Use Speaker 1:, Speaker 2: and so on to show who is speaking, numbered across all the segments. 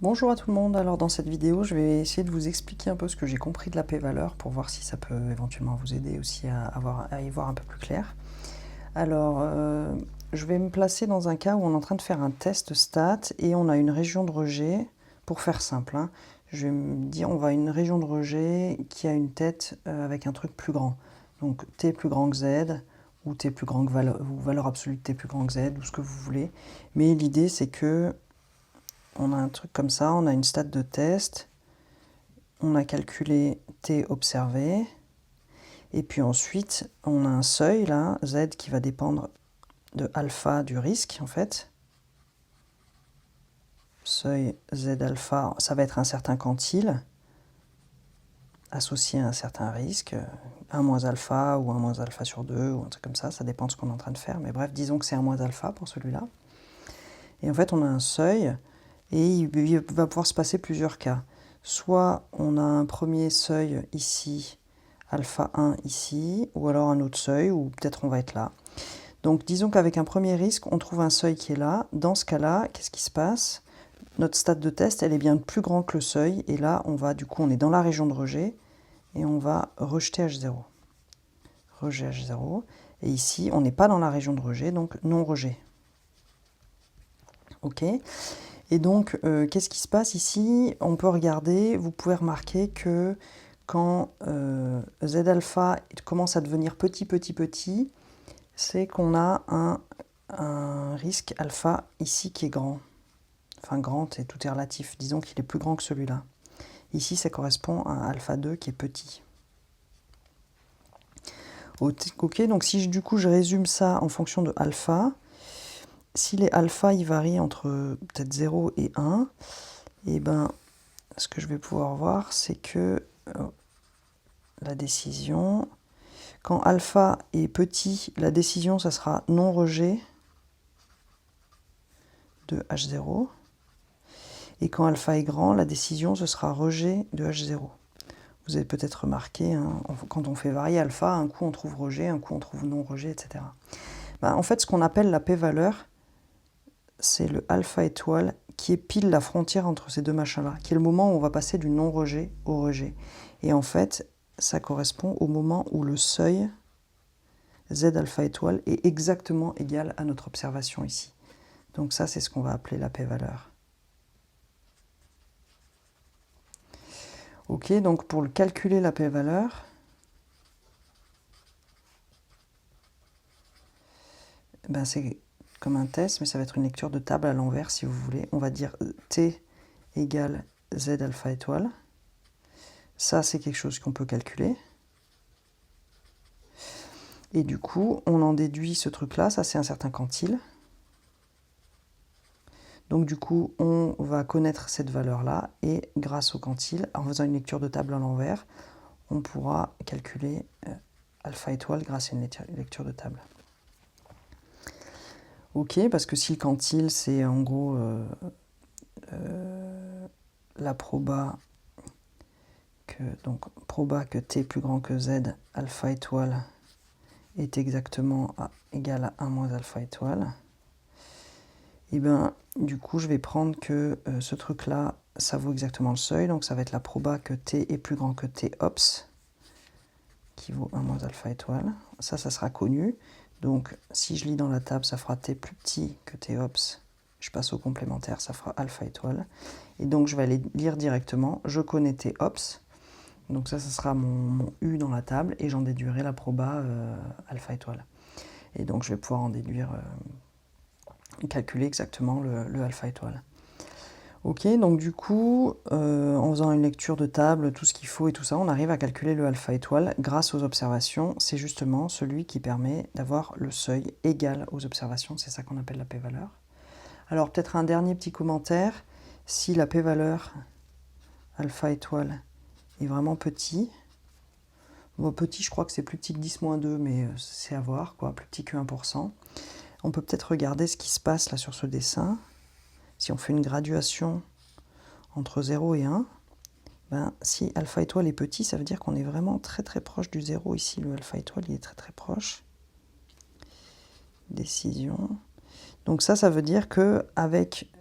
Speaker 1: Bonjour à tout le monde, alors dans cette vidéo je vais essayer de vous expliquer un peu ce que j'ai compris de la p-valeur pour voir si ça peut éventuellement vous aider aussi à y voir un peu plus clair. Alors je vais me placer dans un cas où on est en train de faire un test stat et on a une région de rejet, pour faire simple, hein. Je vais me dire on va à une région de rejet qui a une tête avec un truc plus grand. Donc t plus grand que z, ou t plus grand que valeur, ou valeur absolue de t plus grand que z, ou ce que vous voulez. Mais l'idée c'est que on a un truc comme ça, on a une stat de test, on a calculé t observé, et puis ensuite on a un seuil là, z qui va dépendre de alpha du risque en fait. Seuil z alpha, ça va être un certain quantile, associé à un certain risque, 1 moins alpha ou 1 moins alpha sur 2, ou un truc comme ça dépend de ce qu'on est en train de faire, mais bref, disons que c'est 1 moins alpha pour celui-là. Et en fait on a un seuil, et il va pouvoir se passer plusieurs cas. Soit on a un premier seuil ici, alpha 1 ici, ou alors un autre seuil, ou peut-être on va être là. Donc disons qu'avec un premier risque, on trouve un seuil qui est là. Dans ce cas-là, qu'est-ce qui se passe? Notre stat de test, elle est bien plus grande que le seuil, et là, on est dans la région de rejet, et on va rejeter H0. Rejet H0, et ici, on n'est pas dans la région de rejet, donc non-rejet. Ok. Et donc, qu'est-ce qui se passe ici? On peut regarder, vous pouvez remarquer que quand Z alpha commence à devenir petit, c'est qu'on a un risque alpha ici qui est grand. Enfin, grand, et tout est relatif. Disons qu'il est plus grand que celui-là. Ici, ça correspond à alpha 2 qui est petit. Ok, donc si du coup je résume ça en fonction de alpha, si les alpha ils varient entre peut-être 0 et 1, et ben ce que je vais pouvoir voir, c'est que la décision, quand alpha est petit, la décision, ça sera non-rejet de H0. Et quand alpha est grand, la décision, ce sera rejet de H0. Vous avez peut-être remarqué, hein, quand on fait varier alpha, un coup on trouve rejet, un coup on trouve non-rejet, etc. Ben, en fait, ce qu'on appelle la p-valeur, c'est le alpha étoile qui est pile la frontière entre ces deux machins-là, qui est le moment où on va passer du non-rejet au rejet. Et en fait, ça correspond au moment où le seuil Z alpha étoile est exactement égal à notre observation ici. Donc ça, c'est ce qu'on va appeler la p-valeur. Ok, donc pour calculer la p-valeur, ben c'est comme un test, mais ça va être une lecture de table à l'envers si vous voulez. On va dire t égale Z alpha étoile. Ça, c'est quelque chose qu'on peut calculer. Et du coup, on en déduit ce truc-là, ça c'est un certain quantile. Donc du coup, on va connaître cette valeur-là, et grâce au quantile, en faisant une lecture de table à l'envers, on pourra calculer alpha étoile grâce à une lecture de table. Ok, parce que si le quantile, c'est en gros la proba que t plus grand que z, alpha étoile est exactement égal à 1 moins alpha étoile, et bien du coup je vais prendre que ce truc là ça vaut exactement le seuil, donc ça va être la proba que t est plus grand que t ops, qui vaut 1 moins alpha étoile. Ça sera connu, donc si je lis dans la table, ça fera t plus petit que t ops, je passe au complémentaire, ça fera alpha étoile, et donc je vais aller lire directement, je connais t ops, donc ça sera mon U dans la table, et j'en déduirai la proba alpha étoile. Et donc je vais pouvoir en déduire, calculer exactement le alpha étoile. Ok, donc du coup, en faisant une lecture de table, tout ce qu'il faut et tout ça, on arrive à calculer le alpha étoile grâce aux observations. C'est justement celui qui permet d'avoir le seuil égal aux observations, c'est ça qu'on appelle la p-valeur. Alors peut-être un dernier petit commentaire, si la p-valeur alpha étoile est vraiment petit, bon, petit, je crois que c'est plus petit que 10-2, mais c'est à voir, quoi, plus petit que 1%. On peut peut-être regarder ce qui se passe là sur ce dessin. Si on fait une graduation entre 0 et 1, ben, si alpha étoile est petit, ça veut dire qu'on est vraiment très proche du 0 ici. Le alpha étoile, il est très proche. Décision. Donc ça veut dire que avec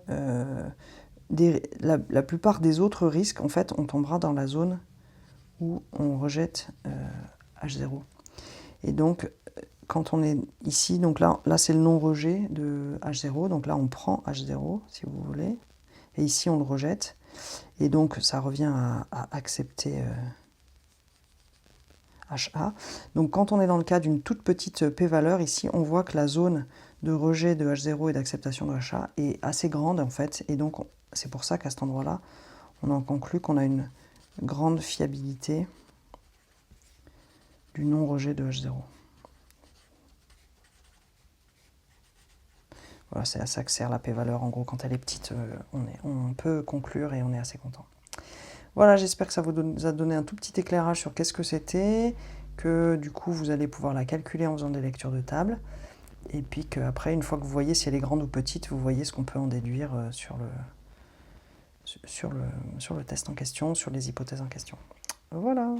Speaker 1: la plupart des autres risques, en fait, on tombera dans la zone où on rejette H0. Et donc, quand on est ici, donc là c'est le non-rejet de H0, donc là on prend H0, si vous voulez, et ici on le rejette, et donc ça revient à accepter HA. Donc quand on est dans le cas d'une toute petite p-valeur, ici on voit que la zone de rejet de H0 et d'acceptation de HA est assez grande en fait, et donc c'est pour ça qu'à cet endroit-là, on en conclut qu'on a une grande fiabilité du non-rejet de H0. Voilà, c'est à ça que sert la p-valeur. En gros, quand elle est petite, on peut conclure et on est assez content. Voilà, j'espère que ça vous a donné un tout petit éclairage sur qu'est-ce que c'était, que du coup vous allez pouvoir la calculer en faisant des lectures de table, et puis qu'après, une fois que vous voyez si elle est grande ou petite, vous voyez ce qu'on peut en déduire sur le test en question, sur les hypothèses en question. Voilà.